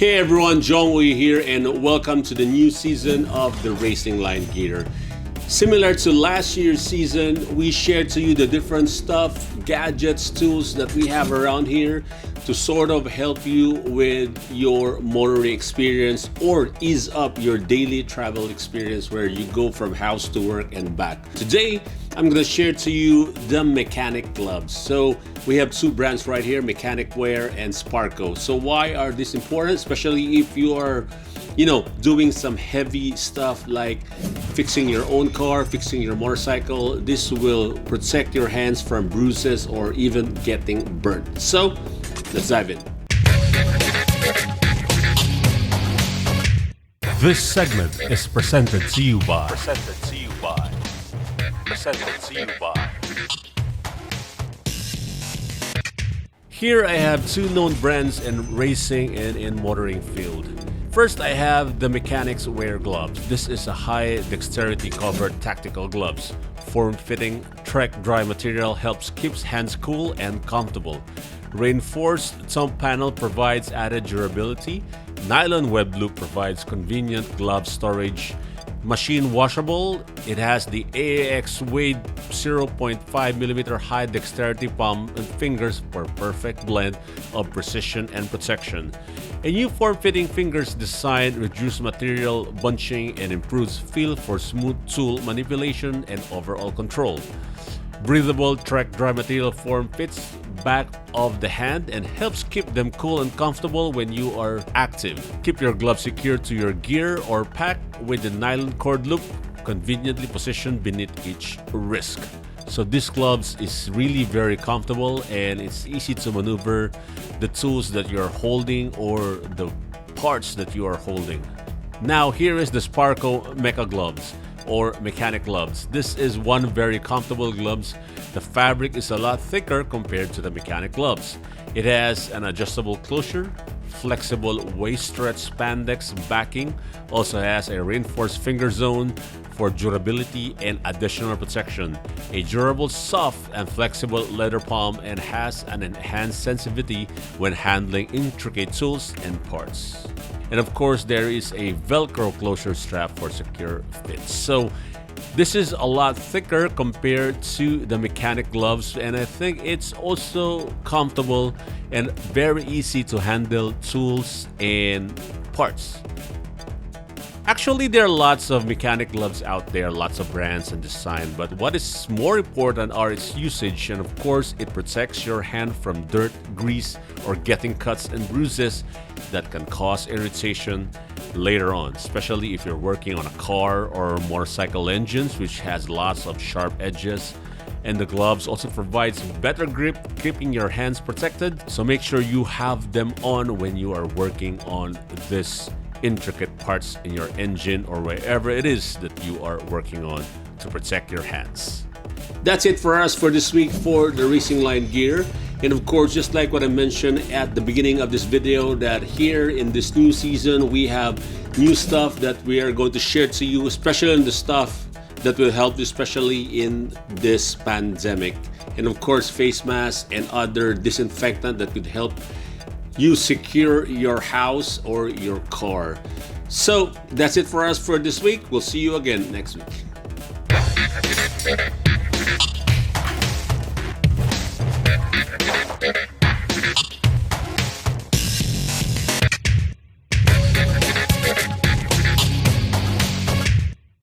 Hey everyone, John Wee here and welcome to the new season of the Racing Line Gear. Similar to last year's season, we shared to you the different stuff, gadgets, tools that we have around here to sort of help you with your motoring experience or ease up your daily travel experience where you go from house to work and back. Today, I'm going to share to you the Mechanix Gloves. So we have two brands right here, Mechanix Wear and Sparco. So why are these important? Especially if you are, doing some heavy stuff like fixing your own car, fixing your motorcycle. This will protect your hands from bruises or even getting burnt. So let's dive in. This segment is presented to you by Here I have two known brands in racing and in motoring field. First, I have the Mechanix Wear gloves. This is a high dexterity covered tactical gloves. Form-fitting Trek dry material helps keeps hands cool and comfortable. Reinforced thumb panel provides added durability. Nylon web loop provides convenient glove storage. Machine washable, it has the AAX weight 0.5mm high dexterity palm and fingers for perfect blend of precision and protection. A new form-fitting fingers design reduces material bunching and improves feel for smooth tool manipulation and overall control. Breathable Trek dry material form fits back of the hand and helps keep them cool and comfortable when you are active. Keep your glove secured to your gear or pack with the nylon cord loop conveniently positioned beneath each wrist. So this gloves is really very comfortable and it's easy to maneuver the tools that you're holding or the parts that you are holding. Now here is the Sparco MECA Gloves or Mechanix Gloves. This is one very comfortable gloves. The fabric is a lot thicker compared to the Mechanix Gloves. It has an adjustable closure, flexible waist stretch spandex backing, also has a reinforced finger zone for durability and additional protection, a durable, soft and flexible leather palm, and has an enhanced sensitivity when handling intricate tools and parts. And of course, there is a Velcro closure strap for secure fits. So this is a lot thicker compared to the Mechanix Gloves, and I think it's also comfortable and very easy to handle tools and parts. Actually, there are lots of Mechanix gloves out there, lots of brands and design, but what is more important are its usage, and of course, it protects your hand from dirt, grease, or getting cuts and bruises that can cause irritation later on, especially if you're working on a car or motorcycle engines, which has lots of sharp edges. And the gloves also provides better grip, keeping your hands protected. So make sure you have them on when you are working on this intricate parts in your engine or wherever it is that you are working on to protect your hands. That's it for us for this week for the Racing Line Gear. And of course, just like what I mentioned at the beginning of this video, that here in this new season, we have new stuff that we are going to share to you, especially in the stuff that will help you, especially in this pandemic. And of course, face masks and other disinfectant that could help you secure your house or your car. So that's it for us for this week. We'll see you again next week.